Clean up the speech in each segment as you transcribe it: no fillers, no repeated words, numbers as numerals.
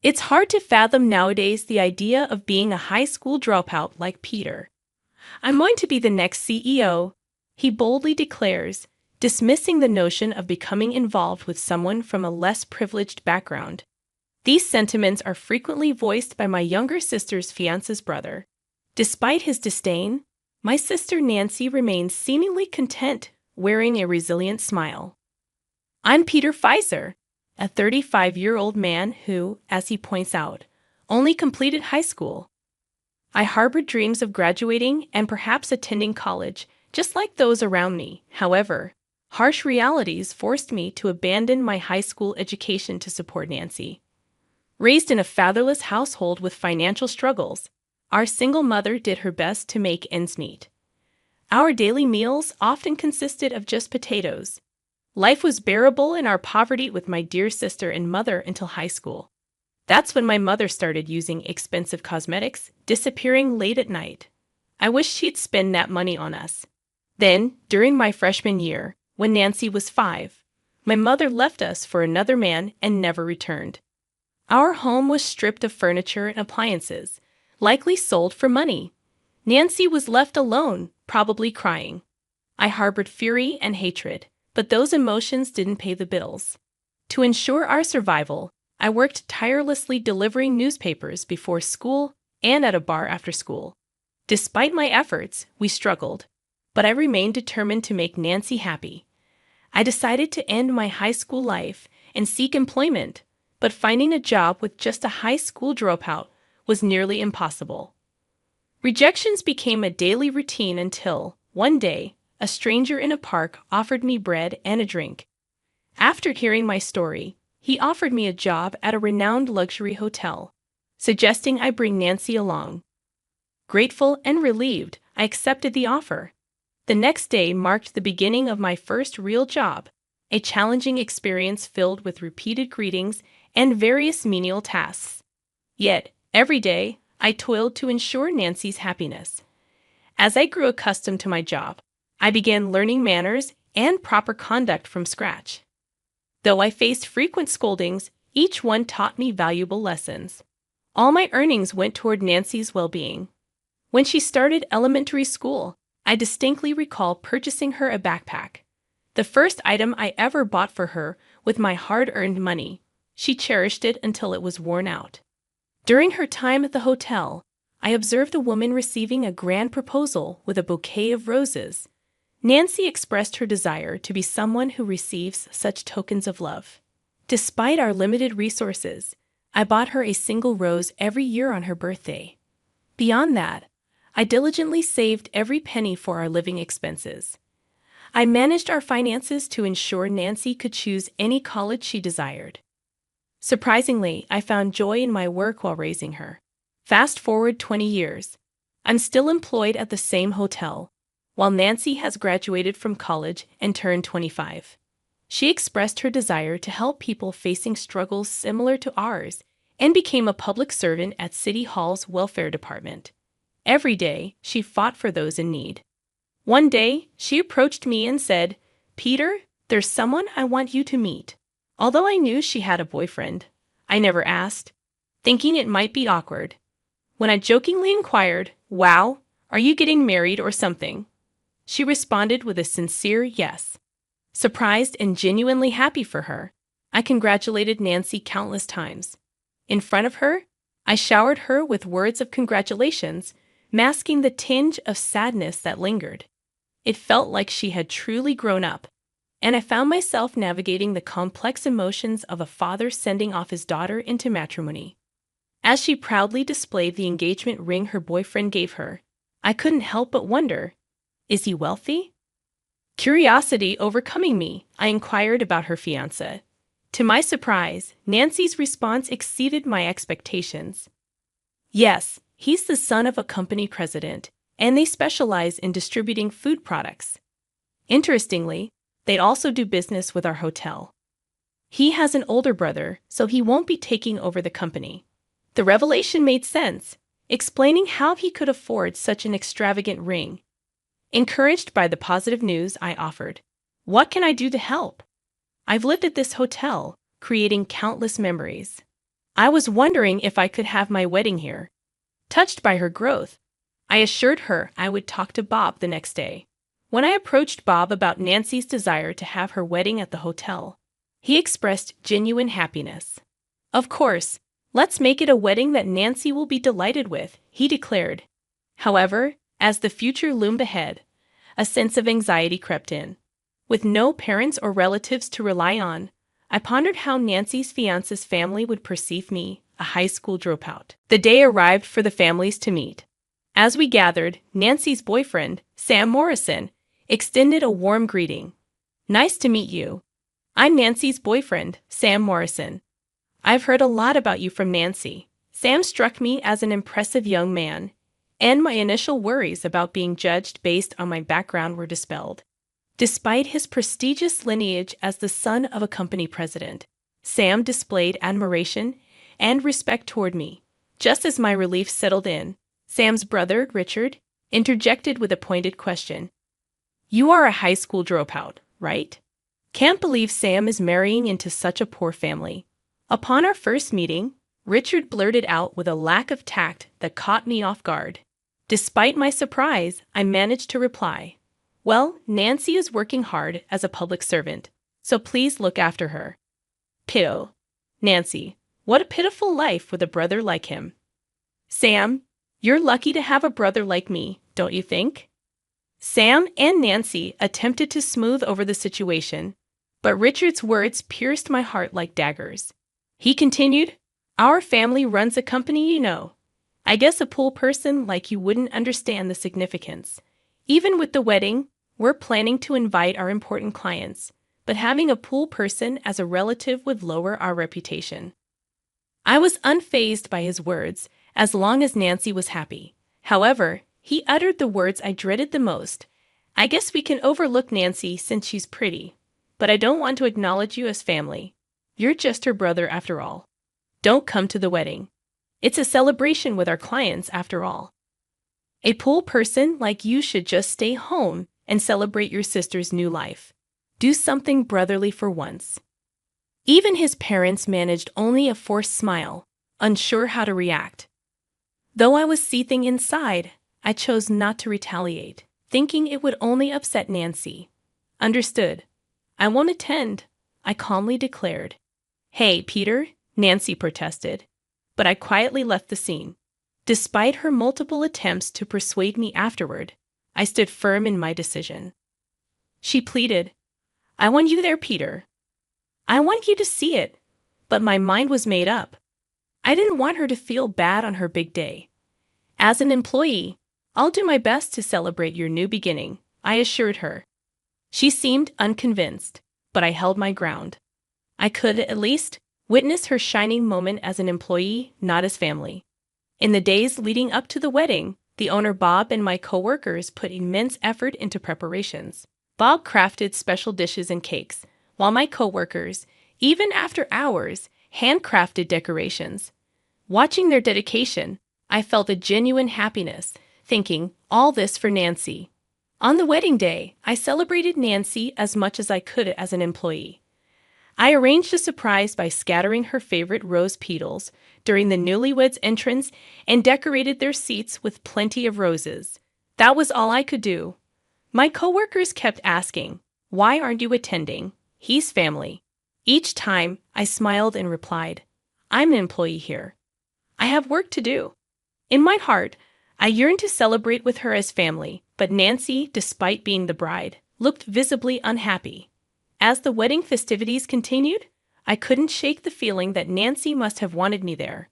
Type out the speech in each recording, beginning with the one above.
It's hard to fathom nowadays the idea of being a high school dropout like Peter. I'm going to be the next CEO, he boldly declares, dismissing the notion of becoming involved with someone from a less privileged background. These sentiments are frequently voiced by my younger sister's fiance's brother. Despite his disdain, my sister Nancy remains seemingly content, wearing a resilient smile. I'm Peter Pfizer, a 35-year-old man who, as he points out, only completed high school. I harbored dreams of graduating and perhaps attending college, just like those around me. However, harsh realities forced me to abandon my high school education to support Nancy. Raised in a fatherless household with financial struggles, our single mother did her best to make ends meet. Our daily meals often consisted of just potatoes. Life was bearable in our poverty with my dear sister and mother until high school. That's when my mother started using expensive cosmetics, disappearing late at night. I wished she'd spend that money on us. Then, during my freshman year, when Nancy was 5, my mother left us for another man and never returned. Our home was stripped of furniture and appliances, likely sold for money. Nancy was left alone, probably crying. I harbored fury and hatred, but those emotions didn't pay the bills. To ensure our survival, I worked tirelessly delivering newspapers before school and at a bar after school. Despite my efforts, we struggled, but I remained determined to make Nancy happy. I decided to end my high school life and seek employment, but finding a job with just a high school dropout was nearly impossible. Rejections became a daily routine until, one day, a stranger in a park offered me bread and a drink. After hearing my story, he offered me a job at a renowned luxury hotel, suggesting I bring Nancy along. Grateful and relieved, I accepted the offer. The next day marked the beginning of my first real job, a challenging experience filled with repeated greetings and various menial tasks. Yet, every day, I toiled to ensure Nancy's happiness. As I grew accustomed to my job, I began learning manners and proper conduct from scratch. Though I faced frequent scoldings, each one taught me valuable lessons. All my earnings went toward Nancy's well-being. When she started elementary school, I distinctly recall purchasing her a backpack, the first item I ever bought for her with my hard-earned money. She cherished it until it was worn out. During her time at the hotel, I observed a woman receiving a grand proposal with a bouquet of roses. Nancy expressed her desire to be someone who receives such tokens of love. Despite our limited resources, I bought her a single rose every year on her birthday. Beyond that, I diligently saved every penny for our living expenses. I managed our finances to ensure Nancy could choose any college she desired. Surprisingly, I found joy in my work while raising her. Fast forward 20 years. I'm still employed at the same hotel, while Nancy has graduated from college and turned 25. She expressed her desire to help people facing struggles similar to ours and became a public servant at City Hall's welfare department. Every day, she fought for those in need. One day, she approached me and said, "Peter, there's someone I want you to meet." Although I knew she had a boyfriend, I never asked, thinking it might be awkward. When I jokingly inquired, "Wow, are you getting married or something?" she responded with a sincere yes. Surprised and genuinely happy for her, I congratulated Nancy countless times. In front of her, I showered her with words of congratulations, masking the tinge of sadness that lingered. It felt like she had truly grown up, and I found myself navigating the complex emotions of a father sending off his daughter into matrimony. As she proudly displayed the engagement ring her boyfriend gave her, I couldn't help but wonder, is he wealthy? Curiosity overcoming me, I inquired about her fiancé. To my surprise, Nancy's response exceeded my expectations. Yes, he's the son of a company president, and they specialize in distributing food products. Interestingly, they also do business with our hotel. He has an older brother, so he won't be taking over the company. The revelation made sense, explaining how he could afford such an extravagant ring. Encouraged by the positive news, I offered, "What can I do to help? I've lived at this hotel, creating countless memories. I was wondering if I could have my wedding here. Touched by her growth, I assured her I would talk to Bob the next day. When I approached Bob about Nancy's desire to have her wedding at the hotel, he expressed genuine happiness. Of course, let's make it a wedding that Nancy will be delighted with, he declared. However, as the future loomed ahead, a sense of anxiety crept in. With no parents or relatives to rely on, I pondered how Nancy's fiance's family would perceive me, a high school dropout. The day arrived for the families to meet. As we gathered, Nancy's boyfriend, Sam Morrison, extended a warm greeting. Nice to meet you. I'm Nancy's boyfriend, Sam Morrison. I've heard a lot about you from Nancy. Sam struck me as an impressive young man, and my initial worries about being judged based on my background were dispelled. Despite his prestigious lineage as the son of a company president, Sam displayed admiration and respect toward me. Just as my relief settled in, Sam's brother, Richard, interjected with a pointed question. You are a high school dropout, right? Can't believe Sam is marrying into such a poor family. Upon our first meeting, Richard blurted out with a lack of tact that caught me off guard. Despite my surprise, I managed to reply, well, Nancy is working hard as a public servant, so please look after her. Pitto. Nancy, what a pitiful life with a brother like him. Sam, you're lucky to have a brother like me, don't you think? Sam and Nancy attempted to smooth over the situation, but Richard's words pierced my heart like daggers. He continued, our family runs a company, you know. I guess a pool person like you wouldn't understand the significance. Even with the wedding, we're planning to invite our important clients, but having a pool person as a relative would lower our reputation. I was unfazed by his words, as long as Nancy was happy. However, he uttered the words I dreaded the most. I guess we can overlook Nancy since she's pretty, but I don't want to acknowledge you as family. You're just her brother after all. Don't come to the wedding. It's a celebration with our clients after all. A pool person like you should just stay home and celebrate your sister's new life. Do something brotherly for once. Even his parents managed only a forced smile, unsure how to react. Though I was seething inside, I chose not to retaliate, thinking it would only upset Nancy. Understood. I won't attend, I calmly declared. Hey, Peter, Nancy protested, but I quietly left the scene. Despite her multiple attempts to persuade me afterward, I stood firm in my decision. She pleaded, I want you there, Peter. I want you to see it, but my mind was made up. I didn't want her to feel bad on her big day. As an employee, I'll do my best to celebrate your new beginning, I assured her. She seemed unconvinced, but I held my ground. I could, at least, witness her shining moment as an employee, not as family. In the days leading up to the wedding, the owner Bob and my co-workers put immense effort into preparations. Bob crafted special dishes and cakes, while my co-workers, even after hours, handcrafted decorations. Watching their dedication, I felt a genuine happiness, thinking, all this for Nancy. On the wedding day, I celebrated Nancy as much as I could as an employee. I arranged a surprise by scattering her favorite rose petals during the newlyweds' entrance and decorated their seats with plenty of roses. That was all I could do. My coworkers kept asking, why aren't you attending? He's family. Each time, I smiled and replied, I'm an employee here. I have work to do. In my heart, I yearned to celebrate with her as family, but Nancy, despite being the bride, looked visibly unhappy. As the wedding festivities continued, I couldn't shake the feeling that Nancy must have wanted me there.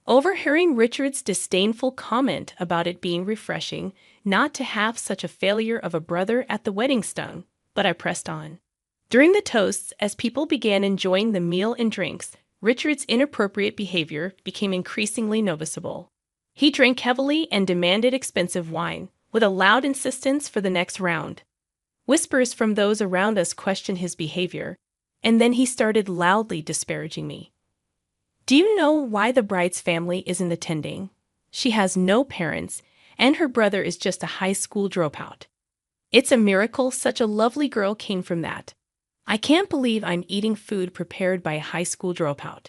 Overhearing Richard's disdainful comment about it being refreshing not to have such a failure of a brother at the wedding stung, but I pressed on. During the toasts, as people began enjoying the meal and drinks, Richard's inappropriate behavior became increasingly noticeable. He drank heavily and demanded expensive wine, with a loud insistence for the next round. Whispers from those around us questioned his behavior, and then he started loudly disparaging me. Do you know why the bride's family isn't attending? She has no parents, and her brother is just a high school dropout. It's a miracle such a lovely girl came from that. I can't believe I'm eating food prepared by a high school dropout.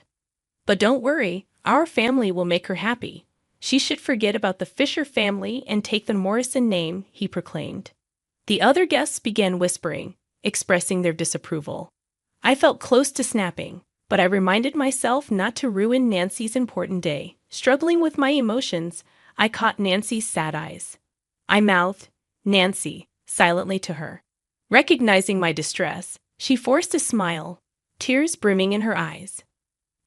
But don't worry, our family will make her happy. She should forget about the Fisher family and take the Morrison name, he proclaimed. The other guests began whispering, expressing their disapproval. I felt close to snapping, but I reminded myself not to ruin Nancy's important day. Struggling with my emotions, I caught Nancy's sad eyes. I mouthed, "Nancy," silently to her. Recognizing my distress, she forced a smile, tears brimming in her eyes.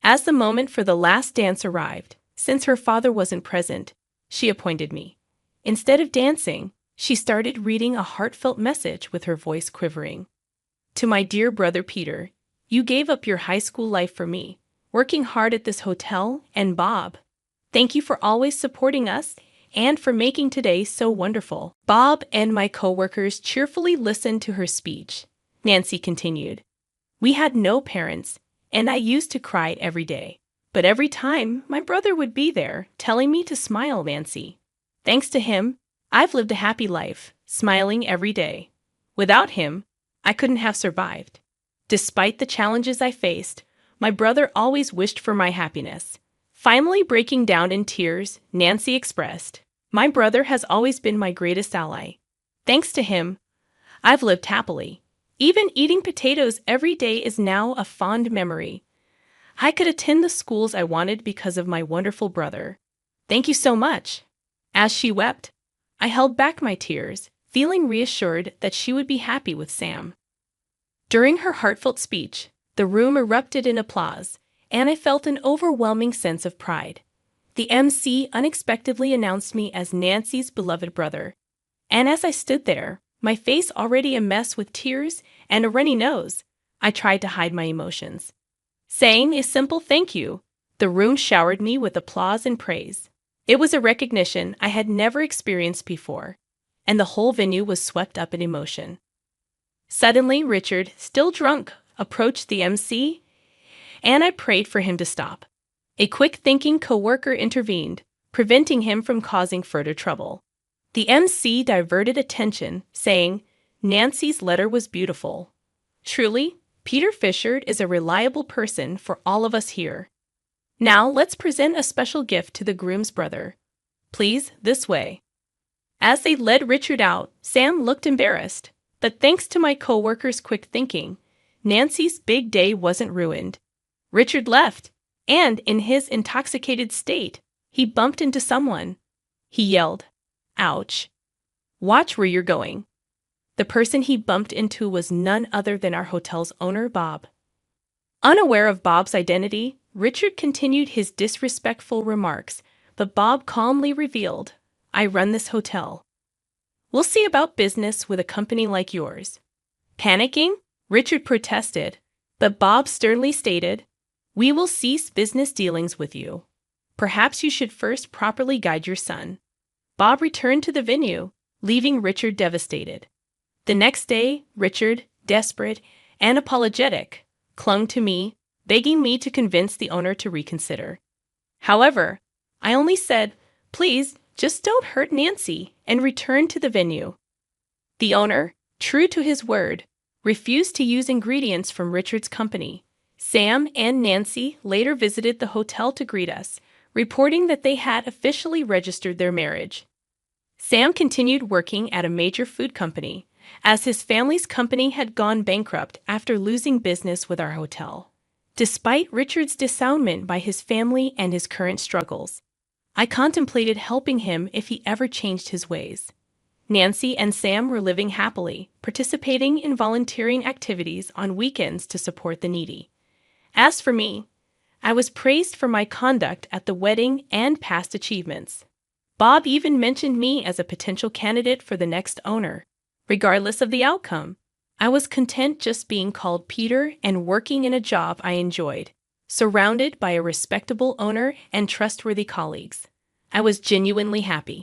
As the moment for the last dance arrived, since her father wasn't present, she appointed me. Instead of dancing, she started reading a heartfelt message with her voice quivering. To my dear brother Peter, you gave up your high school life for me, working hard at this hotel, and Bob. Thank you for always supporting us and for making today so wonderful. Bob and my coworkers cheerfully listened to her speech. Nancy continued. We had no parents, and I used to cry every day. But every time, my brother would be there, telling me to smile, Nancy. Thanks to him, I've lived a happy life, smiling every day. Without him, I couldn't have survived. Despite the challenges I faced, my brother always wished for my happiness. Finally breaking down in tears, Nancy expressed, my brother has always been my greatest ally. Thanks to him, I've lived happily. Even eating potatoes every day is now a fond memory. I could attend the schools I wanted because of my wonderful brother. Thank you so much. As she wept, I held back my tears, feeling reassured that she would be happy with Sam. During her heartfelt speech, the room erupted in applause, and I felt an overwhelming sense of pride. The MC unexpectedly announced me as Nancy's beloved brother. And as I stood there, my face already a mess with tears and a runny nose, I tried to hide my emotions. Saying a simple thank you, the room showered me with applause and praise. It was a recognition I had never experienced before, and the whole venue was swept up in emotion. Suddenly, Richard, still drunk, approached the MC, and I prayed for him to stop. A quick-thinking coworker intervened, preventing him from causing further trouble. The MC diverted attention, saying, Nancy's letter was beautiful. Truly, Peter Fisher is a reliable person for all of us here. Now let's present a special gift to the groom's brother. Please, this way. As they led Richard out, Sam looked embarrassed, but thanks to my coworker's quick thinking, Nancy's big day wasn't ruined. Richard left, and in his intoxicated state, he bumped into someone. He yelled, Ouch. Watch where you're going. The person he bumped into was none other than our hotel's owner, Bob. Unaware of Bob's identity, Richard continued his disrespectful remarks, but Bob calmly revealed, I run this hotel. We'll see about business with a company like yours. Panicking, Richard protested, but Bob sternly stated, we will cease business dealings with you. Perhaps you should first properly guide your son. Bob returned to the venue, leaving Richard devastated. The next day, Richard, desperate and apologetic, clung to me, begging me to convince the owner to reconsider. However, I only said, please, just don't hurt Nancy, and returned to the venue. The owner, true to his word, refused to use ingredients from Richard's company. Sam and Nancy later visited the hotel to greet us, reporting that they had officially registered their marriage. Sam continued working at a major food company, as his family's company had gone bankrupt after losing business with our hotel. Despite Richard's disownment by his family and his current struggles, I contemplated helping him if he ever changed his ways. Nancy and Sam were living happily, participating in volunteering activities on weekends to support the needy. As for me, I was praised for my conduct at the wedding and past achievements. Bob even mentioned me as a potential candidate for the next owner. Regardless of the outcome, I was content just being called Peter and working in a job I enjoyed, surrounded by a respectable owner and trustworthy colleagues. I was genuinely happy.